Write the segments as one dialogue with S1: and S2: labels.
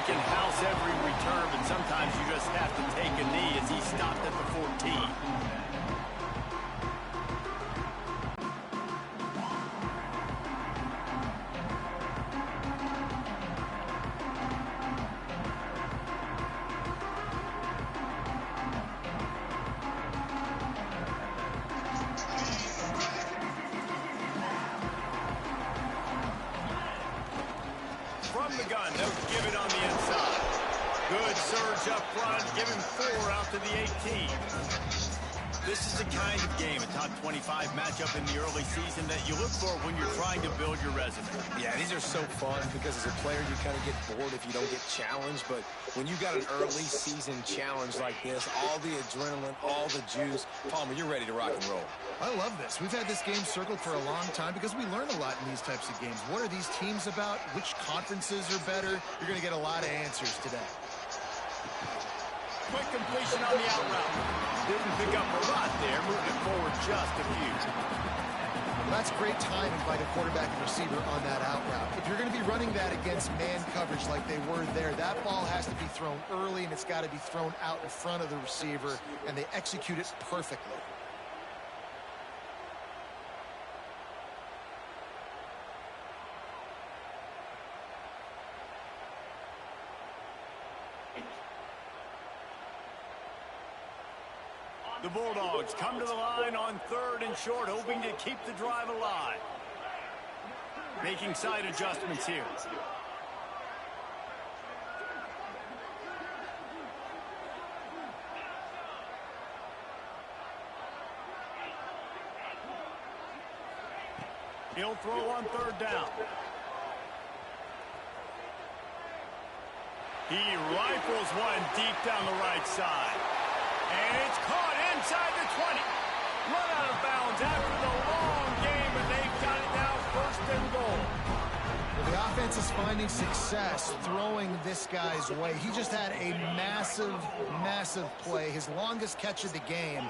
S1: can house every return, but sometimes you just have to take a knee as he stopped at the 14. From the gun, they'll give it on the inside. Good surge up front, give him 4 out to the 18. This is the kind of game, a top 25 matchup in the early season that you look for when you're trying to build your resume.
S2: Yeah, these are so fun because as a player, you kind of get bored if you don't get challenged. But when you got an early season challenge like this, all the adrenaline, all the juice, Palmer, you're ready to rock and roll.
S3: I love this. We've had this game circled for a long time because we learn a lot in these types of games. What are these teams about? Which conferences are better? You're going to get a lot of answers today.
S1: Quick completion on the out route. Didn't pick up a lot there, moved it forward just a few.
S3: Well, that's great timing by the quarterback and receiver on that out route. If you're going to be running that against man coverage like they were there, that ball has to be thrown early and it's got to be thrown out in front of the receiver, and they execute it perfectly.
S1: The Bulldogs come to the line on 3rd and short, hoping to keep the drive alive. Making side adjustments here. He'll throw on 3rd down. He rifles one deep down the right side. And it's caught inside the 20. Run out of bounds after the long game, and they've got it now 1st and goal.
S3: Well, the offense is finding success throwing this guy's way. He just had a massive, massive play, his longest catch of the game.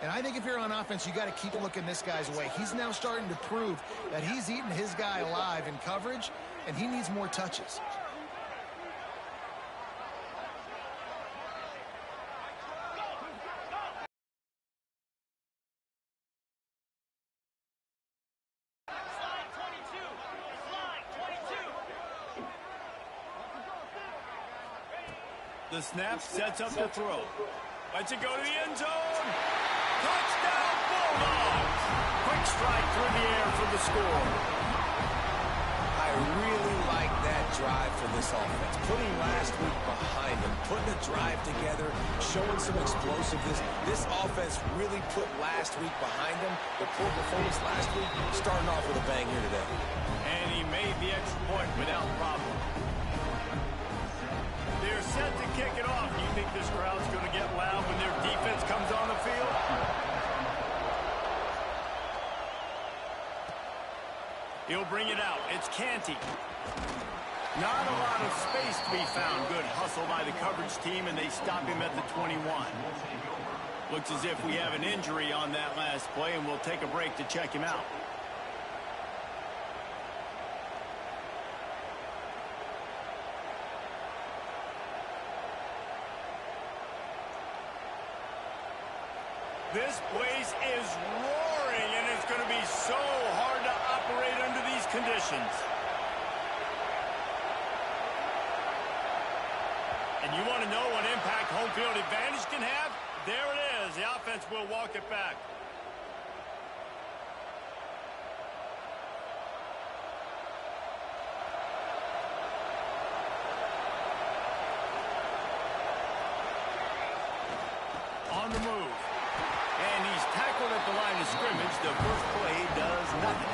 S3: And I think if you're on offense, you got to keep looking this guy's way. He's now starting to prove that he's eating his guy alive in coverage, and he needs more touches.
S1: The snap sets up the throw. Lets it go to the end zone. Touchdown, Bulldogs! Quick strike through the air for the score.
S2: I really like that drive for this offense. Putting last week behind them, putting a drive together, showing some explosiveness. This offense really put last week behind them. The poor performance last week, starting off with a bang here today.
S1: And he made the extra point without problem. They're set to kick it off. Do you think this crowd's going to get loud when their defense comes on the field? He'll bring it out. It's Canty. Not a lot of space to be found. Good hustle by the coverage team, and they stop him at the 21. Looks as if we have an injury on that last play, and we'll take a break to check him out. This place is roaring, and it's going to be so hard to operate under these conditions. And you want to know what impact home field advantage can have? There it is. The offense will walk it back. On the move. And he's tackled at the line of scrimmage. The first play does nothing.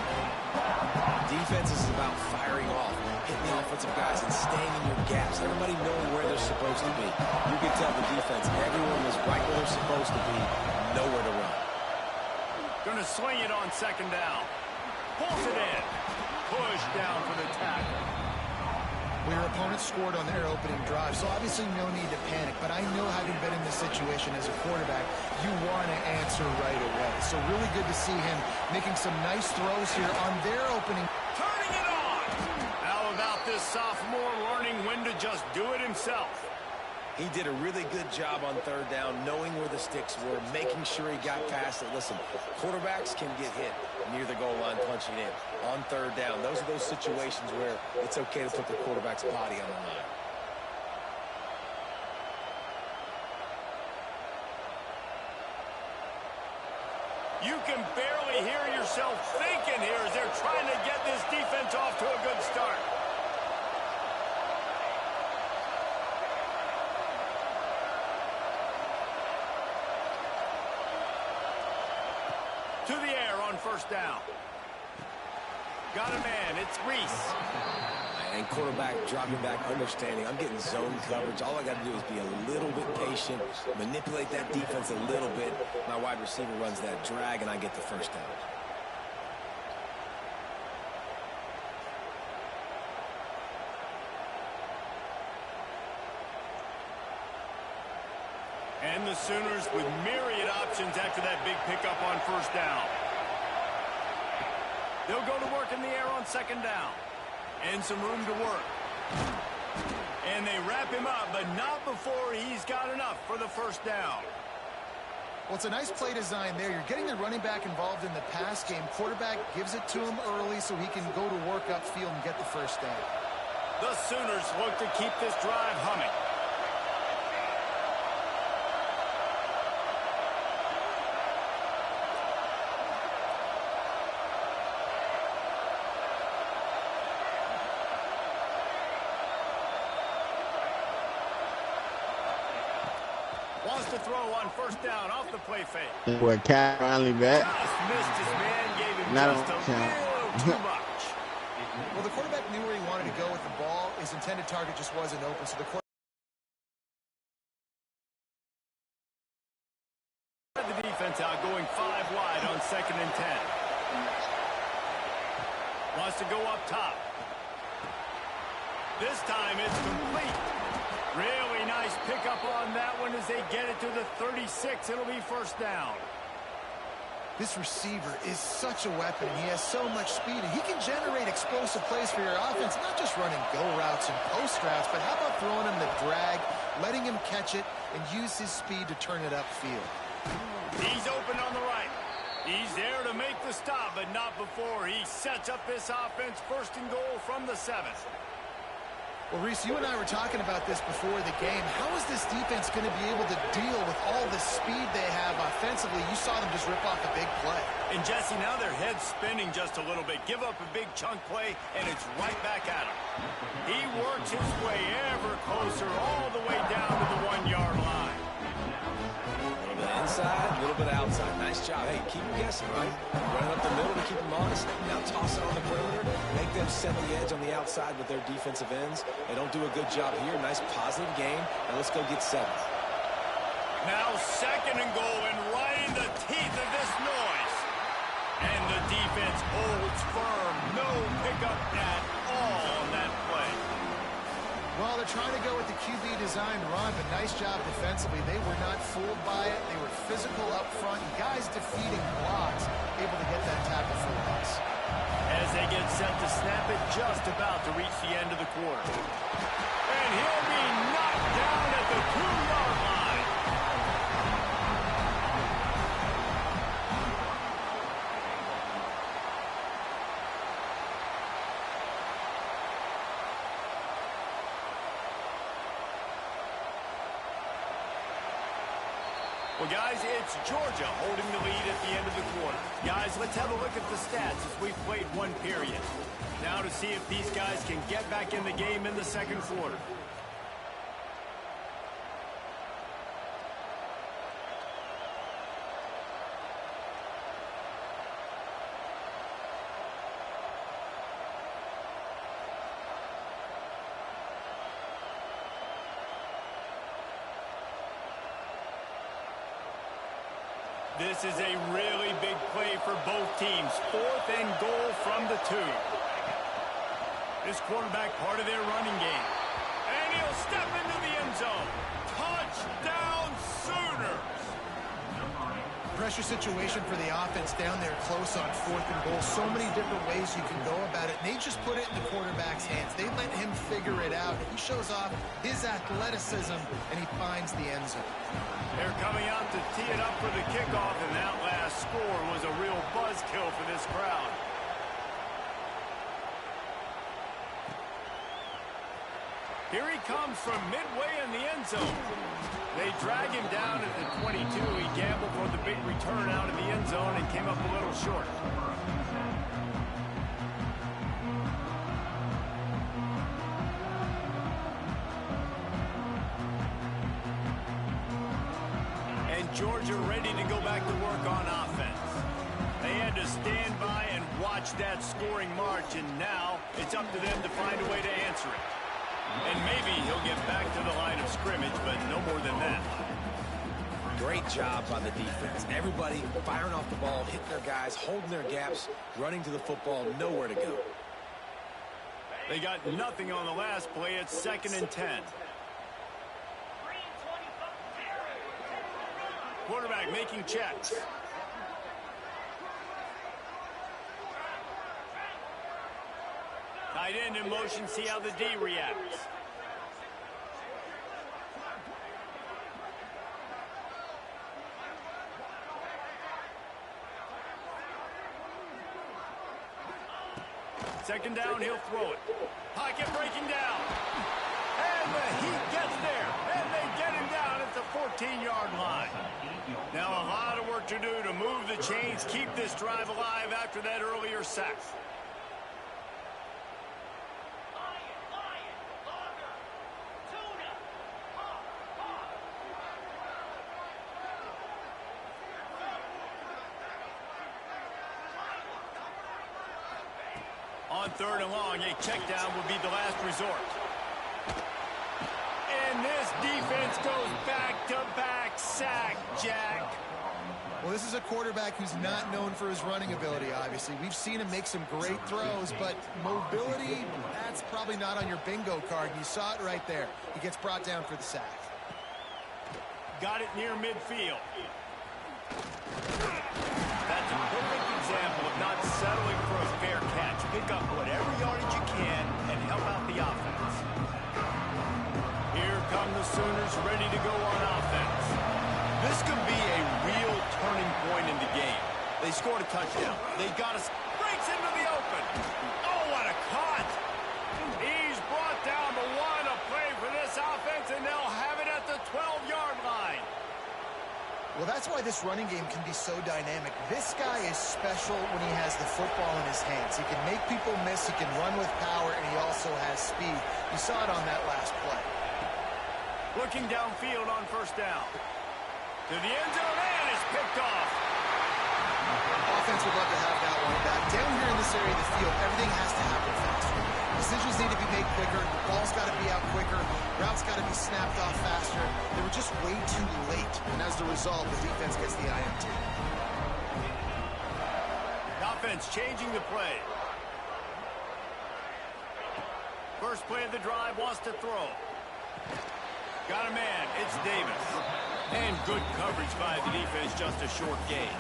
S2: Defense is about firing off, hitting the offensive guys and staying in your gaps. Everybody knowing where they're supposed to be. You can tell the defense, everyone was right where they're supposed to be, nowhere to run.
S1: Going to swing it on 2nd down. Pulls it in. Push down for the tackle.
S3: Well, your opponent scored on their opening drive, so obviously no need to panic. But I know, having been in this situation as a quarterback, you want to answer right away. So really good to see him making some nice throws here on their opening.
S1: Turning it on! How about this sophomore learning when to just do it himself.
S2: He did a really good job on third down, knowing where the sticks were, making sure he got past it. Listen, quarterbacks can get hit near the goal line punching in. On third down, those are those situations where it's okay to put the quarterback's body on the line.
S1: You can barely hear yourself thinking here as they're trying to get this defense off to a good start. To the air on first down. Got a man, it's Reese.
S2: And quarterback dropping back, understanding I'm getting zone coverage. All I got to do is be a little bit patient, manipulate that defense a little bit. My wide receiver runs that drag, and I get the first down.
S1: And the Sooners with myriad options after that big pickup on first down. They'll go to work in the air on second down. And some room to work. And they wrap him up, but not before he's got enough for the first down.
S3: Well, it's a nice play design there. You're getting the running back involved in the pass game. Quarterback gives it to him early so he can go to work upfield and get the first down.
S1: The Sooners look to keep this drive humming. Wants to throw on first down off the play fake.
S4: Where Cat finally back.
S1: Just missed his man, gave him
S4: Not
S1: just a little too much.
S3: Well, the quarterback knew where he wanted to go with the ball. His intended target just wasn't open, so the
S1: defense out going 5 wide on 2nd and 10. Wants to go up top. This time it's complete. Really nice pickup on that one as they get it to the 36. It'll be first down.
S3: This receiver is such a weapon. He has so much speed, and he can generate explosive plays for your offense, not just running go routes and post routes, but how about throwing him the drag, letting him catch it, and use his speed to turn it upfield.
S1: He's open on the right. He's there to make the stop, but not before he sets up this offense. First and goal from the 7.
S3: Well, Reese, you and I were talking about this before the game. How is this defense going to be able to deal with all the speed they have offensively? You saw them just rip off a big play.
S1: And, Jesse, now their head's spinning just a little bit. Give up a big chunk play, and it's right back at him. He works his way ever closer all the way down to the 1-yard line.
S2: A little bit inside, a little bit outside. Nice job. Hey, keep them guessing, right? Running up the middle to keep them honest. Now toss it on the perimeter. Make them set the edge on the outside with their defensive ends. They don't do a good job here. Nice positive game. Now let's go get 7.
S1: Now 2nd and goal, and right in the teeth of this noise. And the defense holds firm. No pickup at all on that play.
S3: Well, they're trying to go with the QB design run, but nice job defensively. They were not fooled by it. They were physical up front. Guys defeating blocks, able to get that tackle for loss.
S1: As they get set to snap it, just about to reach the end of the quarter. And he'll be knocked down at the 2-yard line. Well, guys, it's Georgia holding the lead at the end of the quarter. Guys, let's have a look at the stats as we've played one period. Now to see if these guys can get back in the game in the second quarter. This is a really big play for both teams. 4th and goal from the 2. This quarterback part of their running game. And he'll step into the end zone. Touchdown, Sooners!
S3: pressure situation for the offense down there close on 4th and goal. So many different ways you can go about it. And they just put it in the quarterback's hands. They let him figure it out. He shows off his athleticism, and he finds the end zone.
S1: They're coming out to tee it up for the kickoff, and that last score was a real buzzkill for this crowd. Here he comes from midway in the end zone. They drag him down at the 22. He gambled for the big return out of the end zone and came up a little short. And Georgia ready to go back to work on offense. They had to stand by and watch that scoring march, and now it's up to them to find a way to answer it. And maybe he'll get back to the line of scrimmage, but no more than that.
S2: Great job by the defense. Everybody firing off the ball, hitting their guys, holding their gaps, running to the football, nowhere to go.
S1: They got nothing on the last play. It's 2nd and 10. Quarterback making checks. Tight end in motion, see how the D reacts. Second down, he'll throw it. Pocket breaking down. And the Heat gets there. And they get him down at the 14-yard line. Now a lot of work to do to move the chains, keep this drive alive after that earlier sack. On 3rd and long, a check down will be the last resort. And this defense goes back-to-back sack, Jack.
S3: Well, this is a quarterback who's not known for his running ability, obviously. We've seen him make some great throws, but mobility, that's probably not on your bingo card. And you saw it right there. He gets brought down for the sack.
S1: Got it near midfield. That's a perfect example of not settling for a fair catch. Pick up whatever yardage you can and help out the offense. Here come the Sooners ready to go on offense. This could be a real turning point in the game. They scored a touchdown. They got us. Breaks into the open. Oh, what a cut. He's brought down the one, a play for this offense, and they'll have it at the 12-yard line.
S3: Well, that's why this running game can be so dynamic. This guy is special when he has the football in his hands. He can make people miss, he can run with power, and he also has speed. You saw it on that last play.
S1: Looking downfield on 1st down. To the end zone, and it's picked off.
S3: Offense would love to have that one back. Down here in this area of the field, everything has to happen faster. Decisions need to be made quicker. The ball's got to be out quicker. Routes got to be snapped off faster. They were just way too late. And as a result, the defense gets the INT.
S1: Offense changing the play. First play of the drive, wants to throw. Got a man. It's Davis. And good coverage by the defense, just a short gain.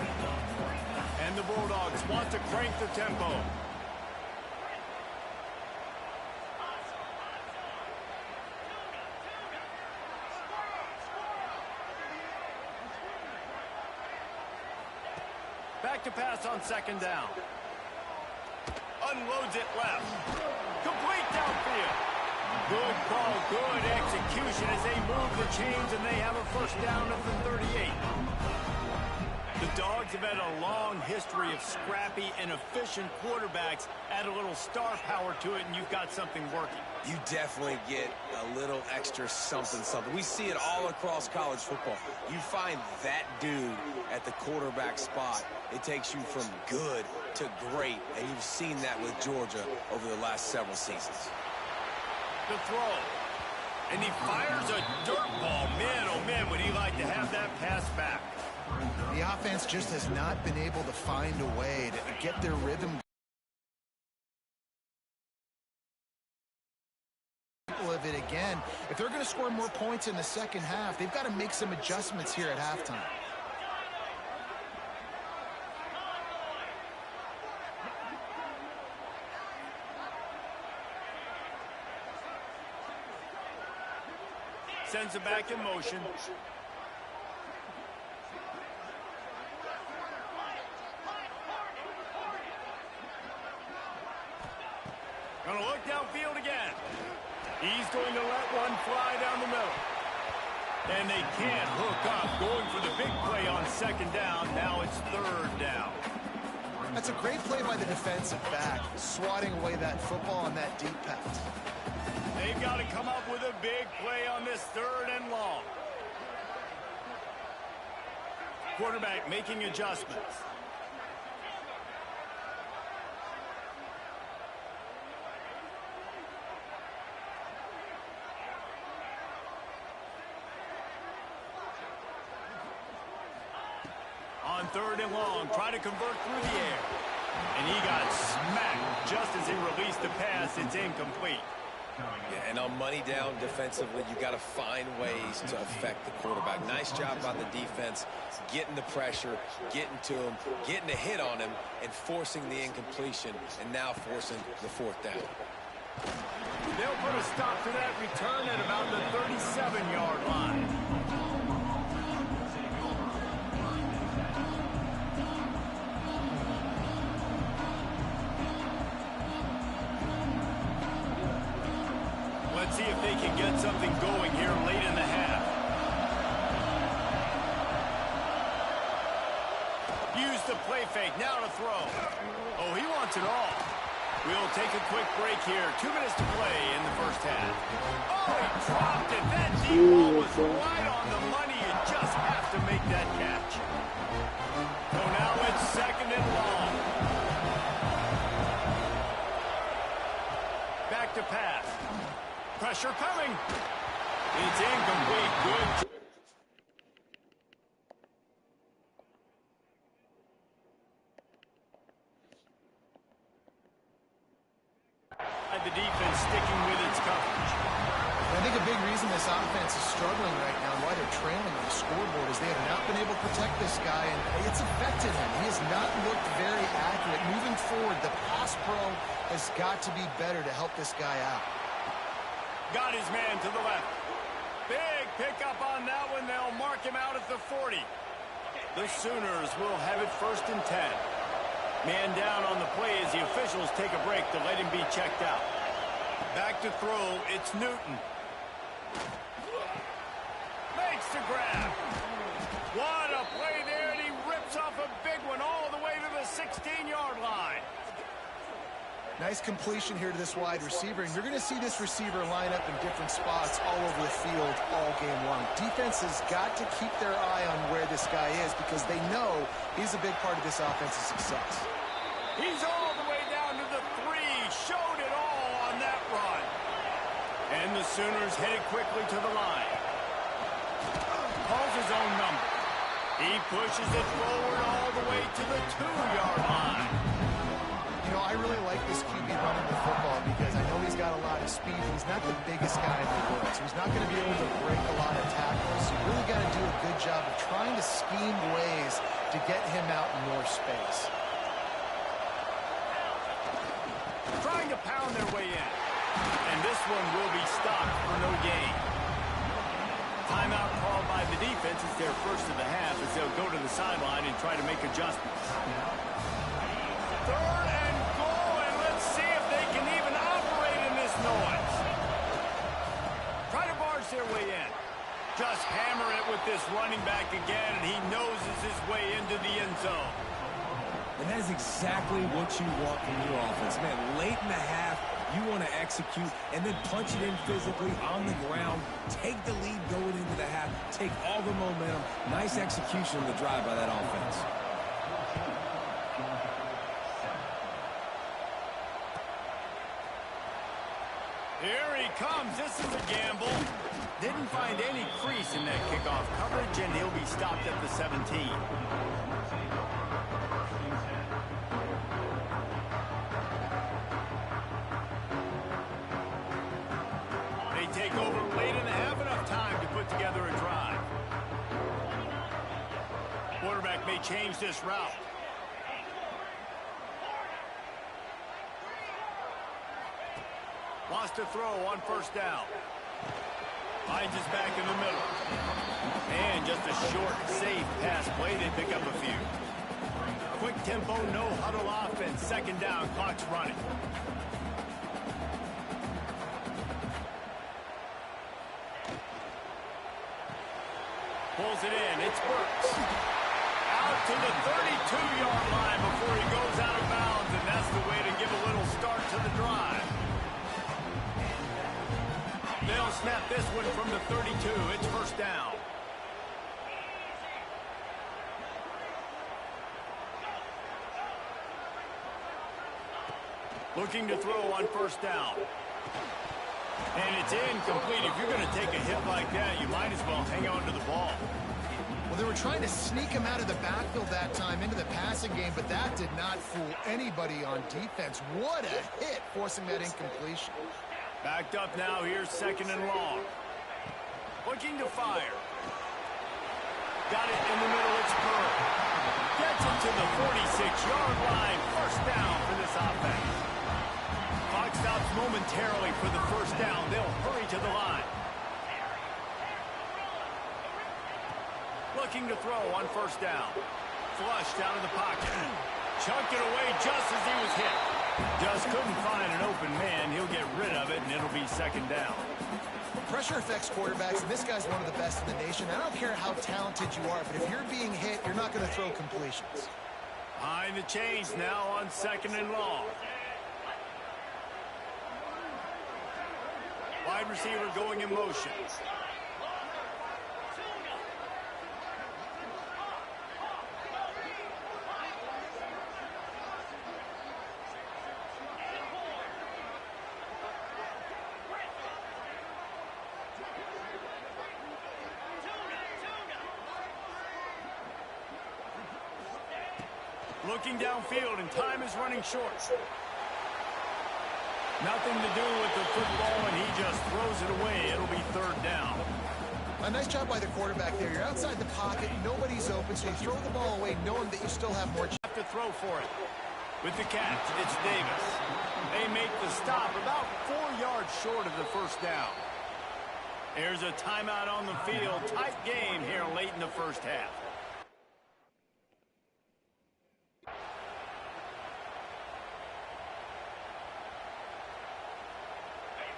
S1: And the Bulldogs want to crank the tempo. Back to pass on 2nd down. Unloads it left. Complete downfield. Good call, good execution as they move the chains and they have a 1st down at the 38. The Dogs have had a long history of scrappy and efficient quarterbacks. Add a little star power to it and you've got something working.
S2: You definitely get a little extra something. We see it all across college football. You find that dude at the quarterback spot, it takes you from good to great, and you've seen that with Georgia over the last several seasons.
S1: The throw. And he fires a dirt ball. Man, oh man, would he like to have that pass back.
S3: The offense just has not been able to find a way to get their rhythm of it again. If they're going to score more points in the second half, they've got to make some adjustments here at halftime.
S1: Sends it back in motion. Gonna look downfield again. He's going to let one fly down the middle. And they can't hook up. Going for the big play on second down. Now it's third down.
S3: That's a great play by the defensive back, swatting away that football on that deep pass.
S1: They've got to come up with a big play on this third and long. Quarterback making adjustments. On third and long, try to convert through the air. And he got smacked just as he released the pass. It's incomplete.
S2: Yeah, and on money down defensively, you got to find ways to affect the quarterback. Nice job by the defense, getting the pressure, getting to him, getting a hit on him, and forcing the incompletion, and now forcing the fourth down.
S1: They'll put a stop to that return at about the 37-yard line. Let's see if they can get something going here late in the half. Use the play fake, now to throw. Oh, he wants it all. We'll take a quick break here. 2 minutes to play in the first half. Oh, he dropped it. That deep ball was right on the money. You just have to make that catch. So now it's second and long. Back to pass. Pressure coming. It's incomplete. Good. The defense sticking with its coverage.
S3: I think a big reason this offense is struggling right now and why they're trailing on the scoreboard is they have not been able to protect this guy, and it's affected him. He has not looked very accurate. Moving forward, the pass pro has got to be better to help this guy out.
S1: Got his man to the left. Big pickup on that one. They'll mark him out at the 40. The Sooners will have it 1st and 10. Man down on the play as the officials take a break to let him be checked out. Back to throw, it's Newton. Makes the grab. What a play there, and he rips off a big one all the way to the 16-yard line.
S3: Nice completion here to this wide receiver, and you're going to see this receiver line up in different spots all over the field all game long. Defense has got to keep their eye on where this guy is because they know he's a big part of this offense's success.
S1: He's all the way down to the 3. Showed it all on that run. And the Sooners headed quickly to the line. Calls his own number. He pushes it forward all the way to the 2-yard line.
S3: You know, I really like this QB running the football because I know he's got a lot of speed. He's not the biggest guy in the world, so he's not going to be able to break a lot of tackles. You really got to do a good job of trying to scheme ways to get him out in more space.
S1: Trying to pound their way in. And this one will be stopped for no gain. Timeout called by the defense. It's their first of the half as they'll go to the sideline and try to make adjustments. 3rd and goal, and let's see if they can even operate in this noise. Try to barge their way in. Just hammer it with this running back again, and he noses his way into the end zone.
S2: And that is exactly what you want from your offense. Man, late in the half, you want to execute and then punch it in physically on the ground. Take the lead going into the half. Take all the momentum. Nice execution of the drive by that offense.
S1: Here he comes. This is a gamble. Didn't find any crease in that kickoff coverage, and he'll be stopped at the 17. They take over late in the half, enough time to put together a drive. Quarterback may change this route. Wants to throw on 1st down. Finds his back in the middle. And just a short, safe pass play. They pick up a few. Quick tempo, no huddle offense. Second down, clock's running. Pulls it in. It's Burks. Out to the 32-yard line before he goes out of bounds, and that's the way to give a little start to the drive. They'll snap this one from the 32. It's first down. Looking to throw on first down. And it's incomplete. If you're going to take a hit like that, you might as well hang on to the ball.
S3: Well, they were trying to sneak him out of the backfield that time into the passing game, but that did not fool anybody on defense. What a hit, forcing that incompletion.
S1: Backed up now. Here's second and long. Looking to fire. Got it in the middle. It's Burr. Gets it to the 46-yard line. First down for this offense. Clock stops momentarily for the first down. They'll hurry to the line. Looking to throw on first down. Flushed out of the pocket. Chucked it away just as he was hit. Just couldn't find an open man. He'll get rid of it, and it'll be second down.
S3: Pressure affects quarterbacks, and this guy's one of the best in the nation. I don't care how talented you are, but if you're being hit, you're not going to throw completions.
S1: Behind the chains now on second and long. Wide receiver going in motion. Looking downfield, and time is running short. Nothing to do with the football, and he just throws it away. It'll be third down.
S3: A nice job by the quarterback there. You're outside the pocket, nobody's open, so you throw the ball away knowing that you still have more.
S1: Have to throw for it. With the catch, it's Davis. They make the stop about 4 yards short of the first down. There's a timeout on the field. Tight game here late in the first half.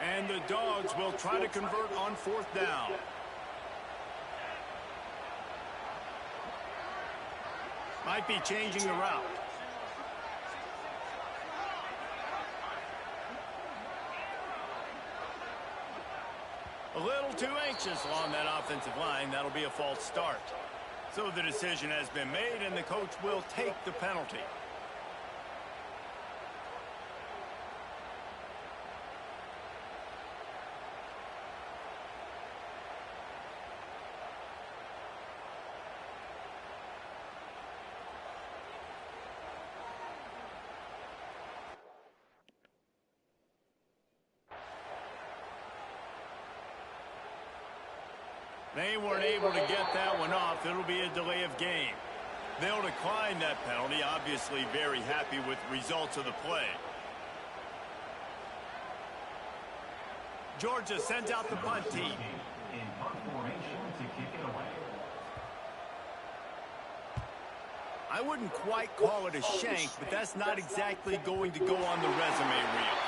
S1: And the Dogs will try to convert on fourth down. Might be changing the route. A little too anxious along that offensive line. That'll be a false start. So the decision has been made, and the coach will take the penalty. They weren't able to get that one off. It'll be a delay of game. They'll decline that penalty, obviously very happy with results of the play. Georgia sends out the punt team. I wouldn't quite call it a shank, but that's not exactly going to go on the resume reel.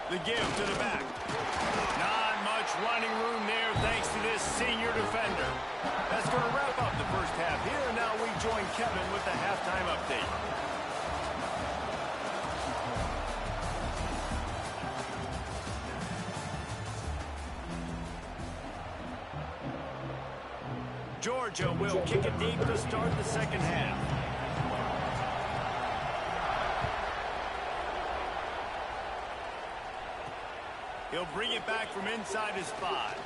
S1: The give to the back. Not much running room there thanks to this senior defender. That's going to wrap up the first half here, and now we join Kevin with the halftime update. Georgia will kick it deep to start the second half. He'll bring it back from inside his 5.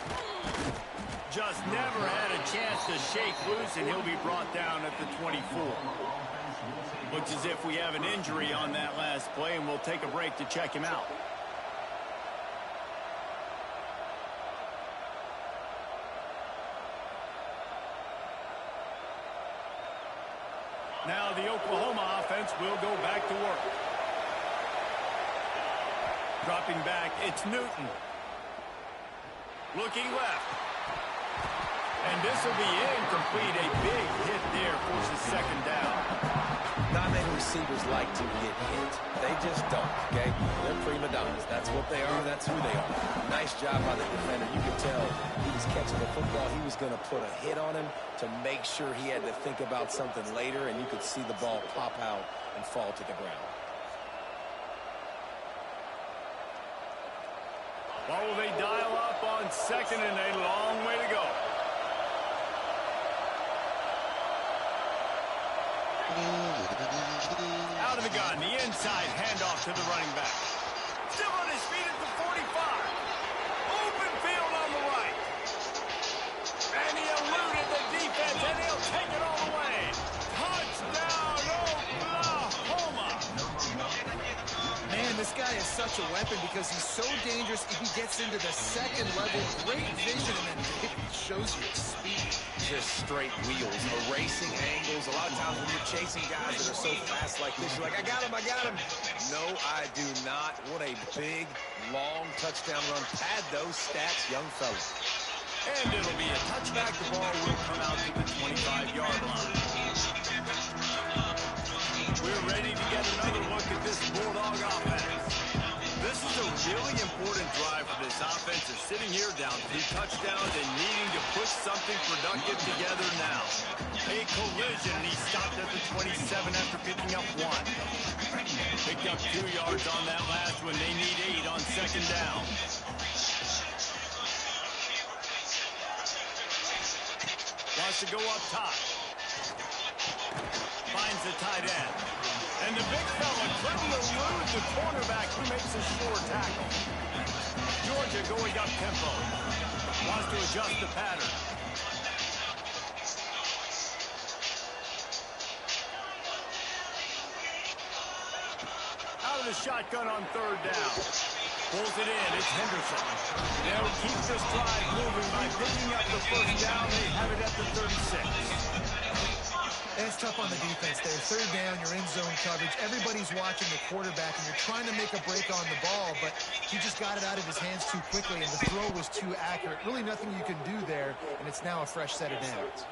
S1: Just never had a chance to shake loose, and he'll be brought down at the 24. Looks as if we have an injury on that last play, and we'll take a break to check him out. Now the Oklahoma offense will go back to work. Dropping back, it's Newton. Looking left. And this will be incomplete. A big hit there forces second down.
S2: Not many receivers like to get hit. They just don't, okay? They're prima donnas. That's what they are. That's who they are. Nice job by the defender. You could tell he was catching the football. He was going to put a hit on him to make sure he had to think about something later, and you could see the ball pop out and fall to the ground.
S1: What will they dial up on second and a long way to go? Out of the gun, the inside handoff to the running back. Still on his feet at the 45. Open field on the right. And he eluded the defense, and he'll take it all the way. Touchdown, Oklahoma.
S3: Man, this guy is such a weapon because he's so dangerous if he gets into the second level. Great vision, and then it shows you speed.
S2: Just straight wheels, erasing angles. A lot of times when you're chasing guys that are so fast like this, you're like, I got him, I got him. No, I do not. What a big, long touchdown run. Pad those stats, young fella.
S1: And it'll be a touchback. The ball will come out to the 25-yard line. We're ready to get another look at this Bulldog offense. This is a really important drive for this offense. They're sitting here down 3 touchdowns and needing to put something productive together now. A collision, and he stopped at the 27 after picking up 1. Picked up 2 yards on that last one. They need 8 on second down. Wants to go up top. Finds the tight end. And the big fella couldn't elude the cornerback who makes a sure tackle. Georgia going up tempo. Wants to adjust the pattern. Out of the shotgun on third down. Pulls it in. It's Henderson. They'll keep this drive moving by picking up the first down. They have it at the 36.
S3: And it's tough on the defense there. Third down, you're in zone coverage. Everybody's watching the quarterback, and you're trying to make a break on the ball, but he just got it out of his hands too quickly, and the throw was too accurate. Really nothing you can do there, and it's now a fresh set of downs.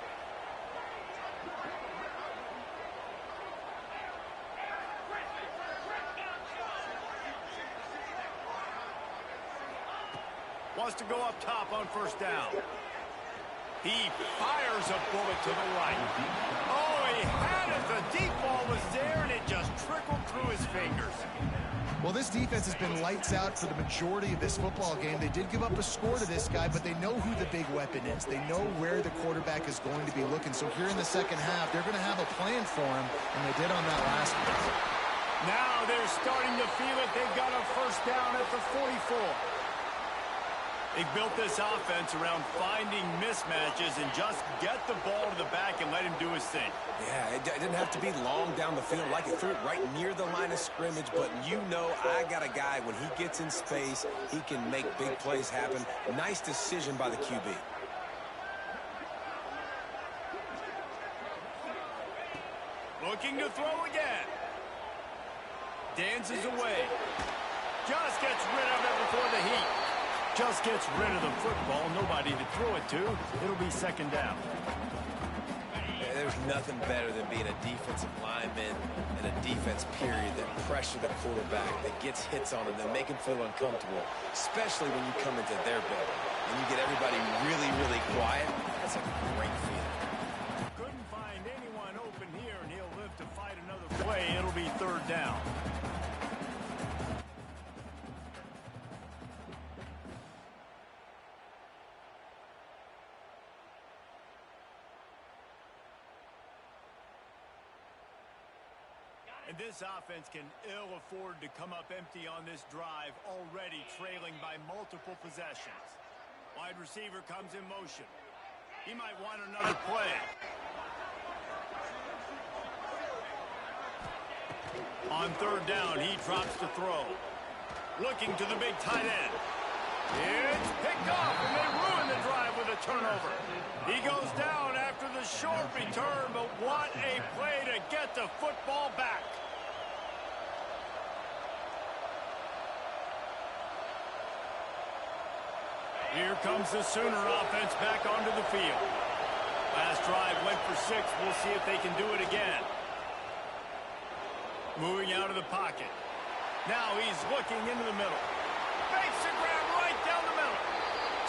S1: Wants to go up top on first down. He fires a bullet to the right. Oh, he had it. The deep ball was there, and it just trickled through his fingers.
S3: Well, this defense has been lights out for the majority of this football game. They did give up a score to this guy, but they know who the big weapon is. They know where the quarterback is going to be looking. So here in the second half, they're going to have a plan for him, and they did on that last one.
S1: Now they're starting to feel it. They've got a first down at the 44. They built this offense around finding mismatches and just get the ball to the back and let him do his thing.
S2: Yeah, it didn't have to be long down the field. Like it threw it right near the line of scrimmage, but you know I got a guy, when he gets in space, he can make big plays happen. Nice decision by the QB.
S1: Looking to throw again. Dances away. Just gets rid of it before the heat. Just gets rid of the football. Nobody to throw it to. It'll be second down.
S2: There's nothing better than being a defensive lineman and a defense period that pressure the quarterback, that gets hits on him, that make him feel uncomfortable, especially when you come into their building and you get everybody really, really quiet. That's a great feeling.
S1: Couldn't find anyone open here, and he'll live to fight another play. It'll be third down. And this offense can ill afford to come up empty on this drive, already trailing by multiple possessions. Wide receiver comes in motion. He might want another play. On third down, he drops to throw. Looking to the big tight end. It's picked off, and they ruin the drive with a turnover. He goes down after the a short return, but what a play to get the football back. Here comes the Sooner offense back onto the field. Last drive went for 6. We'll see if they can do it again. Moving out of the pocket. Now he's looking into the middle. Makes a grab right down the middle.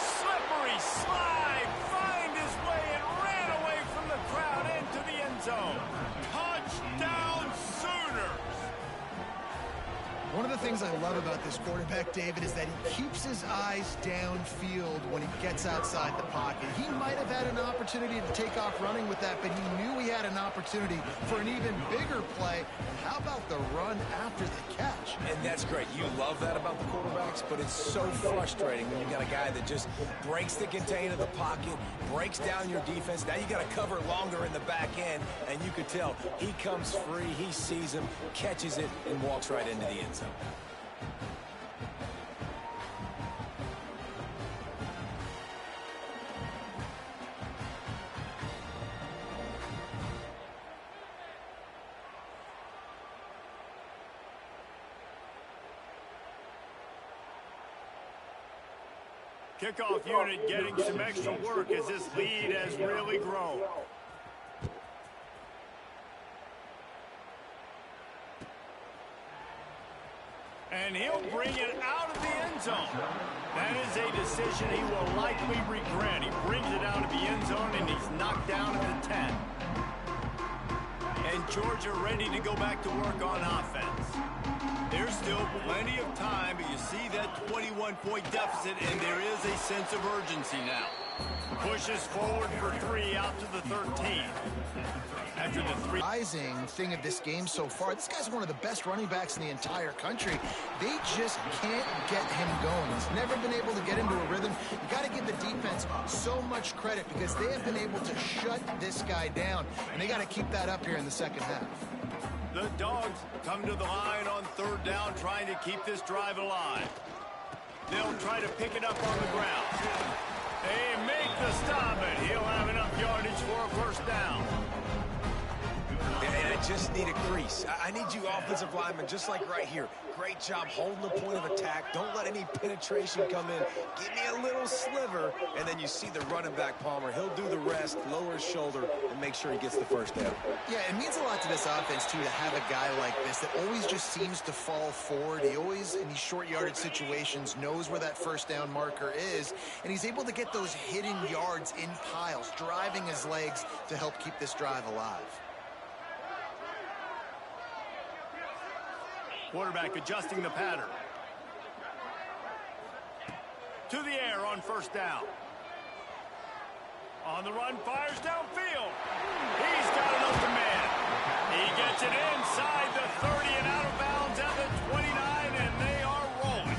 S1: Slippery slide. Find his way and ran away from the crowd into the end zone. Touchdown Sooners.
S3: One of the things I love about this quarterback, David, is that he keeps his eyes downfield when he gets outside the pocket. He might have had an opportunity to take off running with that, but he knew he had an opportunity for an even bigger play. How about the run after the catch?
S2: And that's great. You love that about the quarterbacks, but it's so frustrating when you got a guy that just breaks the contain of the pocket, breaks down your defense. Now you got to cover longer in the back end, and you could tell he comes free, he sees him, catches it, and walks right into the end zone.
S1: Kickoff unit getting some extra work as this lead has really grown. And he'll bring it out of the end zone. That is a decision he will likely regret. He brings it out of the end zone, and he's knocked down at the 10. And Georgia ready to go back to work on offense. There's still plenty of time, but you see that 21-point deficit, and there is a sense of urgency now. Pushes forward for 3 out to the 13. After the 3.
S3: Surprising thing of this game so far, this guy's one of the best running backs in the entire country. They just can't get him going. He's never been able to get into a rhythm. You got to give the defense so much credit because they have been able to shut this guy down, and they got to keep that up here in the second half.
S1: The Dogs come to the line on 3rd down, trying to keep this drive alive. They'll try to pick it up on the ground. They make the stop, and he'll have enough yardage for a first down.
S2: And I just need a crease. I need you offensive linemen, just like right here. Great job holding the point of attack. Don't let any penetration come in. Give me a little sliver, and then you see the running back, Palmer. He'll do the rest, lower his shoulder, and make sure he gets the first down.
S3: Yeah, it means a lot to this offense, too, to have a guy like this that always just seems to fall forward. He always, in these short yardage situations, knows where that first down marker is, and he's able to get those hidden yards in piles, driving his legs to help keep this drive alive.
S1: Quarterback adjusting the pattern. To the air on first down. On the run, fires downfield. He's got an open man. He gets it inside the 30 and out of bounds at the 29, and they are rolling.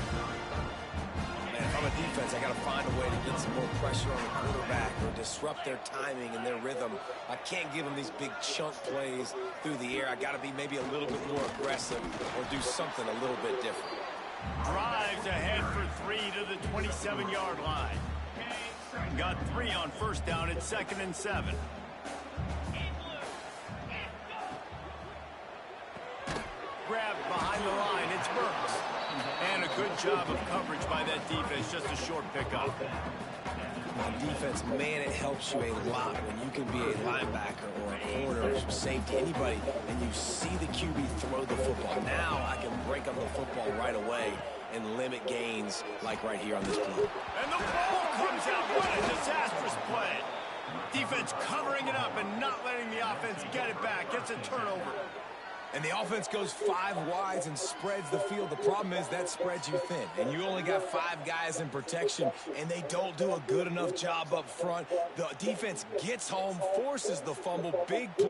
S2: Man, if I'm a defense, I got to find a way to get some more pressure on the quarterback or disrupt their timing and their rhythm. I can't give them these big chunk plays through the air. I got to be maybe a little bit more aggressive or do something a little bit different.
S1: Drives ahead for 3 to the 27-yard line. Got 3 on first down at 2nd and 7. Grabbed behind the line. It's Burks. And a good job of coverage by that defense. Just a short pickup.
S2: On defense, man, it helps you a lot when you can be a linebacker or a corner or safety, anybody, and you see the QB throw the football. Now I can break up the football right away and limit gains like right here on this play.
S1: And the ball comes out. What a disastrous play. Defense covering it up and not letting the offense get it back. Gets a turnover.
S2: And the offense goes 5 wides and spreads the field. The problem is that spreads you thin. And you only got 5 guys in protection, and they don't do a good enough job up front. The defense gets home, forces the fumble. Big play.